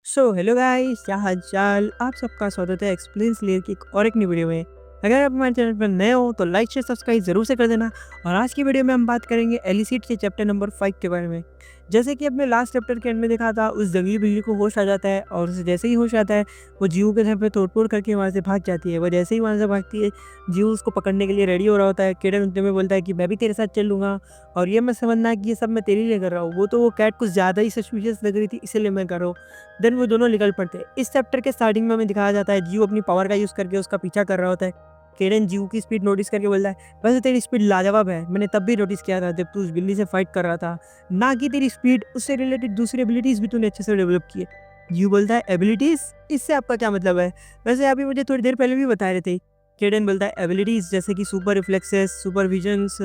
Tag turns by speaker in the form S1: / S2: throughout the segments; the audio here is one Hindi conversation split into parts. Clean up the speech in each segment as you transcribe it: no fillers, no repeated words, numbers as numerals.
S1: हेलो गाइस, क्या हाल चाल। आप सबका स्वागत है एक्सपीरियंस लेयर की एक और एक नई वीडियो में। अगर आप हमारे चैनल पर नए हो तो लाइक शेयर सब्सक्राइब जरूर से कर देना। और आज की वीडियो में हम बात करेंगे एलिसिड के चैप्टर नंबर 5 के बारे में। जैसे कि अपने लास्ट चैप्टर के एंड में देखा था, उस जंगली बिल्ली को होश आ जाता है और उसे जैसे ही होश आता है वो जीव के घर पे तोड़फोड़ करके वहाँ से भाग जाती है। वो जैसे ही वहाँ से भागती है, जीव उसको पकड़ने के लिए रेडी हो रहा होता है। किरण उतने में बोलता है कि मैं भी तेरे साथ चल लूँगा और ये मत समझना कि ये सब मैं तेरे लिए कर रहा हूँ। वो कैट कुछ ज़्यादा ही सस्पिशियस लग रही थी, इसीलिए मैं कर रहा हूँ। देन वो दोनों निकल पड़ते हैं। इस चैप्टर के स्टार्टिंग में हमें दिखाया जाता है जीव अपनी पावर का यूज़ करके उसका पीछा कर रहा होता है। केरन जीव की स्पीड नोटिस करके बोलता है, वैसे तेरी स्पीड लाजवाब है, मैंने तब भी नोटिस किया था जब तू उस बिल्ली से फाइट कर रहा था। ना कि तेरी स्पीड, उससे रिलेटेड दूसरी एबिलिटीज भी तूने अच्छे से डेवलप की है। जीव बोलता है, एबिलिटीज? इससे आपका क्या मतलब है? वैसे अभी मुझे थोड़ी देर पहले भी बता रहे थे। केडन बोलता है, एबिलिटीज जैसे कि super reflexes, super visions,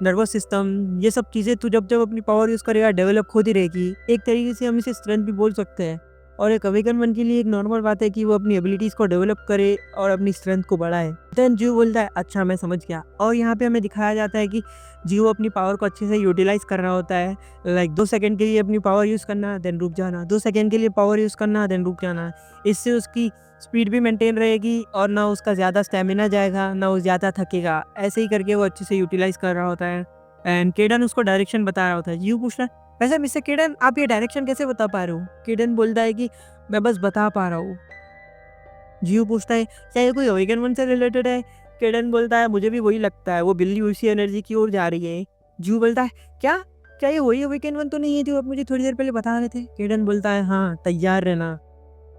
S1: nervous system, ये सब चीज़ें तू जब जब अपनी पावर यूज़ करेगा डेवलप होती रहेगी। एक तरीके से हम इसे स्ट्रेंथ भी बोल सकते हैं। और एक अवेकन वन के लिए एक नॉर्मल बात है कि वो अपनी एबिलिटीज़ को डेवलप करे और अपनी स्ट्रेंथ को बढ़ाए। देन जीव बोलता है, अच्छा मैं समझ गया। और यहाँ पे हमें दिखाया जाता है कि जीव अपनी पावर को अच्छे से यूटिलाइज कर रहा होता है। लाइक 2 सेकंड के लिए अपनी पावर यूज़ करना, देन रुक जाना, 2 सेकंड के लिए पावर यूज़ करना, देन रुक जाना। इससे उसकी स्पीड भी मेंटेन रहेगी और ना उसका ज़्यादा स्टेमिना जाएगा, ना वो ज़्यादा थकेगा। ऐसे ही करके वो अच्छे से यूटिलाइज कर रहा होता है। एंड केडन उसको डायरेक्शन बता रहा होता है। जीव पूछता है, वैसे मिस्टर केडन आप ये डायरेक्शन कैसे बता पा रहे हो? केडन बोलता है कि मैं बस बता पा रहा हूँ। जीव पूछता है, क्या ये कोई अवेगन वन से रिलेटेड है? केडन बोलता है, मुझे भी वही लगता है, वो बिल्ली उसी एनर्जी की ओर जा रही है। जीव बोलता है, क्या क्या ये वही अवेगन वन तो नहीं है जो आप मुझे थोड़ी देर पहले बता रहे थे? केडन बोलता है, हाँ तैयार रहना।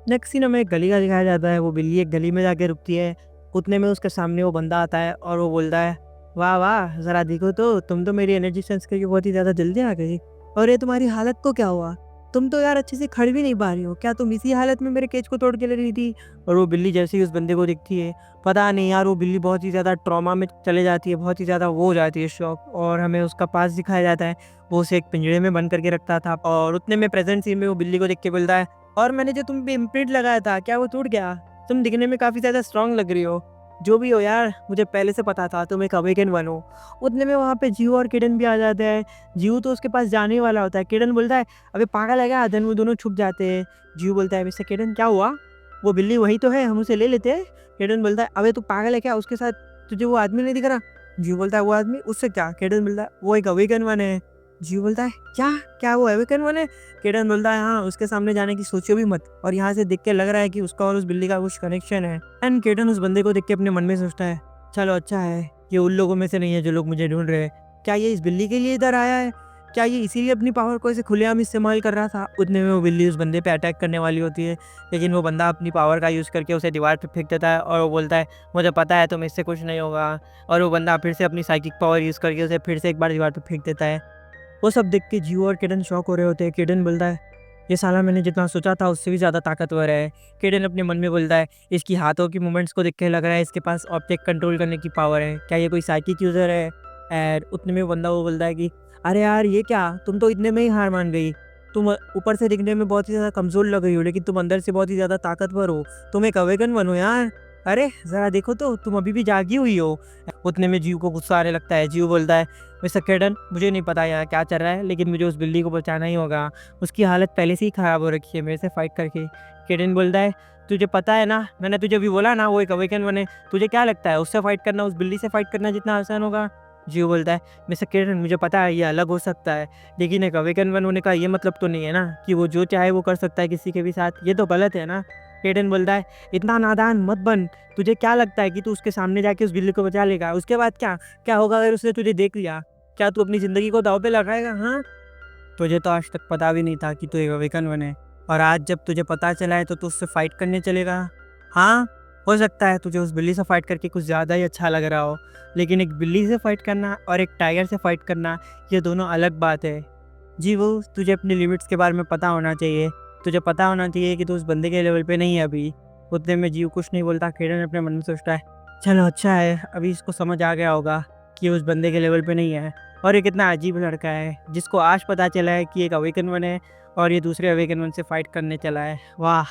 S1: नेक्स्ट सीन हमें एक गली का दिखाया जाता है। वो बिल्ली एक गली में जाके रुकती है। उतने में उसके सामने वो बंदा आता है और वो बोलता है, वाह वाह, ज़रा देखो तो तुम तो मेरी एनर्जी सेंस करके बहुत ही ज़्यादा जल्दी आ गई। और ये तुम्हारी हालत को क्या हुआ? तुम तो यार अच्छे से खड़ भी नहीं पा रही हो। क्या तुम इसी हालत में मेरे केज को तोड़ के ले रही थी? और वो बिल्ली जैसे ही उस बंदे को दिखती है, पता नहीं यार, वो बिल्ली बहुत ही ज़्यादा ट्रॉमा में चले जाती है, बहुत ही ज़्यादा वो हो जाती है शॉक। और हमें उसका पास दिखाया जाता है। वो उसे एक पिंजरे में बंद करके रखता था और उतने में प्रेजेंट सीन में वो बिल्ली को देख के बोलता है, और मैंने जो तुम पे इम्प्रिंट लगाया था, क्या वो टूट गया? तुम दिखने में काफ़ी ज़्यादा स्ट्रांग लग रही हो। जो भी हो यार, मुझे पहले से पता था तुम एक अवेकन वन हो। उतने में वहाँ पे जीव और किरण भी आ जाते हैं। जीव तो उसके पास जाने ही वाला होता है। किरण बोलता है, अबे पागल है क्या? देन वो दोनों छुप जाते हैं। जीव बोलता है, वैसे किरण क्या हुआ? वो बिल्ली वही तो है, हम उसे ले लेते हैं। किरण बोलता है, अबे तू पागल है क्या? उसके साथ तुझे वो आदमी नहीं दिख रहा? जीव बोलता है, वो आदमी? उससे क्या? किरण बोलता है, वो एक अवेकन वन है। जीव बोलता है, क्या क्या वो अवेकन वन है? केडन बोलता है, हाँ उसके सामने जाने की सोचो भी मत। और यहाँ से देख के लग रहा है कि उसका और उस बिल्ली का कुछ कनेक्शन है। एंड केडन उस बंदे को देख के अपने मन में सोचता है, चलो अच्छा है, ये उन लोगों में से नहीं है जो लोग मुझे ढूंढ रहे हैं। क्या ये इस बिल्ली के लिए इधर आया है? क्या ये इसीलिए अपनी पावर को ऐसे खुलेआम इस्तेमाल कर रहा था? उतने में वो बिल्ली उस बंदे पे अटैक करने वाली होती है, लेकिन वो बंदा अपनी पावर का यूज़ करके उसे दीवार पे फेंक देता है और वो बोलता है, मुझे पता है तुम इससे कुछ नहीं होगा। और वो बंदा फिर से अपनी साइकिक पावर यूज़ करके उसे फिर से एक बार दीवार पे फेंक देता है। वो सब देख के जीव और किरण शॉक हो रहे होते हैं। किरण बोलता है, ये साला मैंने जितना सोचा था उससे भी ज़्यादा ताकतवर है। किरण अपने मन में बोलता है, इसकी हाथों की मूवमेंट्स को देख के लग रहा है इसके पास ऑब्जेक्ट कंट्रोल करने की पावर है। क्या ये कोई साइकिक यूज़र है? और उतने में बंदा वो बोलता है कि अरे यार ये क्या, तुम तो इतने में ही हार मान गई। तुम ऊपर से दिखने में बहुत ही ज़्यादा कमज़ोर लग रही हो, लेकिन तुम अंदर से बहुत ही ज़्यादा ताकतवर हो। तुम एक अवेगन बनो यार। अरे ज़रा देखो तो, तुम अभी भी जागी हुई हो। उतने में जीव को गुस्सा आने लगता है। जीव बोलता है, मिस्टर केडन, मुझे नहीं पता यहाँ क्या चल रहा है, लेकिन मुझे उस बिल्ली को बचाना ही होगा। उसकी हालत पहले से ही ख़राब हो रखी है मेरे से फाइट करके। केडन बोलता है, तुझे पता है ना, मैंने तुझे अभी बोला ना वो एक अवेकन वन है। तुझे क्या लगता है उससे फाइट करना, उस बिल्ली से फाइट करना जितना आसान होगा? जीव बोलता है, मिस्टर केडन मुझे पता है ये अलग हो सकता है, लेकिन एक अवेकन वन होने का ये मतलब तो नहीं है ना कि वो जो चाहे वो कर सकता है किसी के भी साथ। ये तो गलत है ना? केडन बोलता है, इतना नादान मत बन। तुझे क्या लगता है कि तू उसके सामने जाके उस बिल्ली को बचा लेगा? उसके बाद क्या क्या होगा अगर उसने तुझे देख लिया? क्या तू अपनी ज़िंदगी को दाँव पे लगाएगा? हाँ, तुझे तो आज तक पता भी नहीं था कि तू एक अवेकन वन है, और आज जब तुझे पता चला है तो तू उससे फाइट करने चलेगा? हाँ, हो सकता है तुझे उस बिल्ली से फाइट करके कुछ ज़्यादा ही अच्छा लग रहा हो, लेकिन एक बिल्ली से फाइट करना और एक टाइगर से फाइट करना, ये दोनों अलग बात है। जी वो, तुझे अपनी लिमिट्स के बारे में पता होना चाहिए। तुझे पता होना चाहिए कि तू उस बंदे के लेवल पे नहीं है अभी। उतने में जीव कुछ नहीं बोलता। किरण अपने मन में सोचता है, चलो अच्छा है, अभी इसको समझ आ गया होगा कि उस बंदे के लेवल पे नहीं है। और ये कितना अजीब लड़का है जिसको आज पता चला है कि एक अवेकन वन है और ये दूसरे अवेकन वन से फाइट करने चला है। वाह,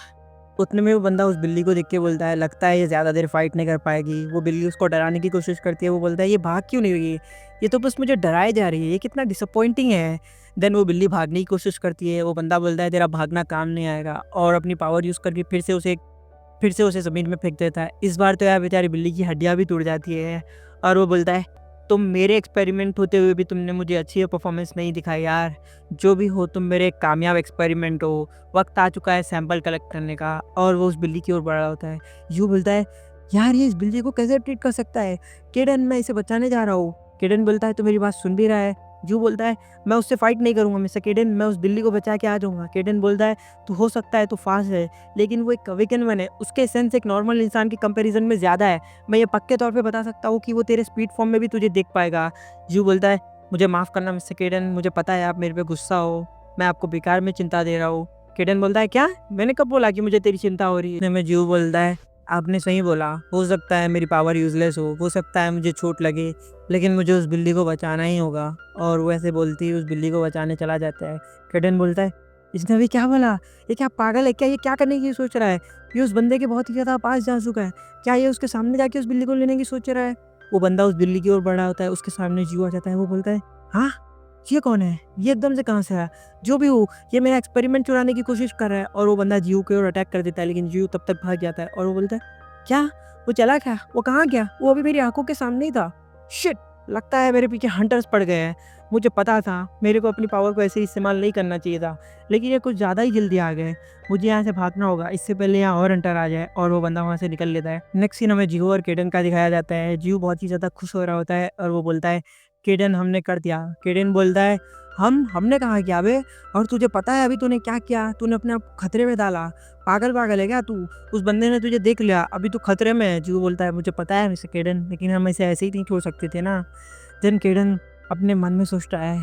S1: उतने में वो बंदा उस बिल्ली को देख के बोलता है, लगता है ये ज़्यादा देर फाइट नहीं कर पाएगी। वो बिल्ली उसको डराने की कोशिश करती है, वो बोलता है ये भाग क्यों नहीं रही है, ये तो बस मुझे डराए जा रही है, ये कितना डिसअपॉइंटिंग है। देन वो बिल्ली भागने की कोशिश करती है, वो बंदा बोलता है तेरा भागना काम नहीं आएगा, और अपनी पावर यूज़ करके फिर से उसे ज़मीन में फेंक देता है। इस बार तो यार बेचारी बिल्ली की हड्डियाँ भी टूट जाती है, और वो बोलता है तुम मेरे एक्सपेरिमेंट होते हुए भी तुमने मुझे अच्छी परफॉर्मेंस नहीं दिखाई यार। जो भी हो तुम मेरे एक कामयाब एक्सपेरिमेंट हो। वक्त आ चुका है सैंपल कलेक्ट करने का। और वो उस बिल्ली की ओर बढ़ रहा होता है। यू बोलता है यार ये इस बिल्ली को कैसे ट्रीट कर सकता है, केडन मैं इसे बचाने जा रहा हूँ। केडन बोलता है तो मेरी बात सुन भी रहा है। यू बोलता है मैं उससे फाइट नहीं करूँगा मिस्टर केडन, मैं उस बिल्ली को बचा के आ जाऊँगा। केडन बोलता है तो हो सकता है तो फास्ट है, लेकिन वो एक अवेकन मैन है, उसके सेंस एक नॉर्मल इंसान के कंपैरिजन में ज़्यादा है। मैं ये पक्के तौर पे बता सकता हूँ कि वो तेरे स्पीड फॉर्म में भी तुझे देख पाएगा। यू बोलता है मुझे माफ़ करना मिस्टर केडन, मुझे पता है आप मेरे पे गुस्सा हो, मैं आपको बेकार में चिंता दे रहा हूँ। केडन बोलता है क्या, मैंने कब बोला कि मुझे तेरी चिंता हो रही है। में यू बोलता है आपने सही बोला, हो सकता है मेरी पावर यूज़लेस हो सकता है मुझे चोट लगे, लेकिन मुझे उस बिल्ली को बचाना ही होगा। और वो ऐसे बोलती है उस बिल्ली को बचाने चला जाता है। केडन बोलता है इसने अभी क्या बोला, ये क्या पागल है क्या, ये क्या करने की सोच रहा है, ये उस बंदे के बहुत ही ज़्यादा पास जा चुका है, क्या ये उसके सामने जाके उस बिल्ली को लेने की सोच रहा है। वो बंदा उस बिल्ली की ओर बढ़ा होता है, उसके सामने जियो आ जाता है। वो बोलता है हाँ ये कौन है, ये एकदम से कहाँ से आया, जो भी हो ये मेरा एक्सपेरिमेंट चुराने की कोशिश कर रहा है। और वो बंदा जियो की ओर अटैक कर देता है, लेकिन जियो तब तक भाग जाता है। और वो बोलता है क्या, वो चला क्या, वो कहाँ गया, वो अभी मेरी आंखों के सामने ही था। शिट, लगता है मेरे पीछे हंटर्स पड़ गए हैं। मुझे पता था मेरे को अपनी पावर को ऐसे इस्तेमाल नहीं करना चाहिए था, लेकिन ये कुछ ज़्यादा ही जल्दी आ गए। मुझे यहाँ से भागना होगा, इससे पहले यहाँ और हंटर आ जाए। और वो बंदा वहाँ से निकल लेता है। नेक्स्ट सीन हमें जियो और केडन का दिखाया जाता है। जियो बहुत ही ज़्यादा खुश हो रहा होता है, और वो बोलता है केडन हमने कर दिया। केडन बोलता है हमने कहा किया बे, और तुझे पता है अभी तूने क्या किया, तूने अपने आप को खतरे में डाला, पागल है क्या तू, उस बंदे ने तुझे देख लिया, अभी तू खतरे में है। जियो बोलता है मुझे पता है मिस्टर केडन, लेकिन हम इसे ऐसे ही नहीं छोड़ सकते थे ना। देन केडन अपने मन में सोचता है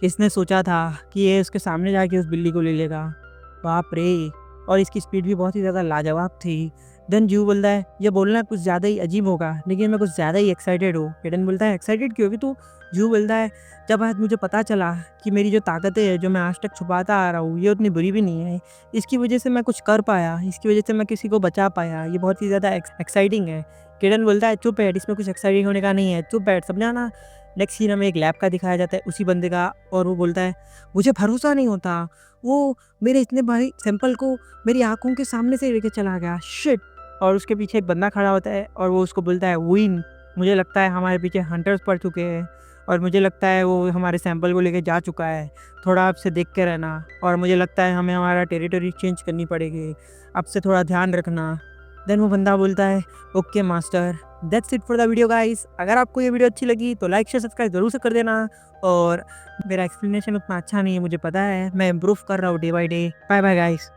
S1: कि इसने सोचा था कि ये उसके सामने जाके उस बिल्ली को ले लेगा, बाप रे, और इसकी स्पीड भी बहुत ही ज़्यादा लाजवाब थी। देन जू बोलता है ये बोलना कुछ ज़्यादा ही अजीब होगा, लेकिन मैं कुछ ज़्यादा ही एक्साइटेड हूँ। केडन बोलता है एक्साइटेड क्यों भी तू। जू बोलता है जब आज मुझे पता चला कि मेरी जो ताकतें हैं जो मैं आज तक छुपाता आ रहा हूँ ये उतनी बुरी भी नहीं है, इसकी वजह से मैं कुछ कर पाया, इसकी वजह से मैं किसी को बचा पाया, ये बहुत ही ज़्यादा एक्साइटिंग है। केडन बोलता है चुप बैठ, इसमें कुछ एक्साइटिंग होने का नहीं है, चुप बैठ, समझा ना। नेक्स्ट सीन हमें एक लैब का दिखाया जाता है, उसी बंदे का। और वो बोलता है मुझे भरोसा नहीं होता, वो मेरे इतने भारी सैंपल को मेरी आंखों के सामने से लेके चला गया, शिट। और उसके पीछे एक बंदा खड़ा होता है, और वो उसको बोलता है विन, मुझे लगता है हमारे पीछे हंटर्स पड़ चुके हैं, और मुझे लगता है वो हमारे सैंपल को लेके जा चुका है, थोड़ा आपसे देख के रहना, और मुझे लगता है हमें हमारा टेरिटरी चेंज करनी पड़ेगी, आपसे थोड़ा ध्यान रखना। देन वो बंदा बोलता है okay master, that's it for the video guys. अगर आपको ये वीडियो अच्छी लगी तो लाइक शेयर सब्सक्राइब जरूर से कर देना। और मेरा एक्सप्लेनेशन उतना अच्छा नहीं है मुझे पता है, मैं इम्प्रूव कर रहा हूँ day by day. Bye bye guys.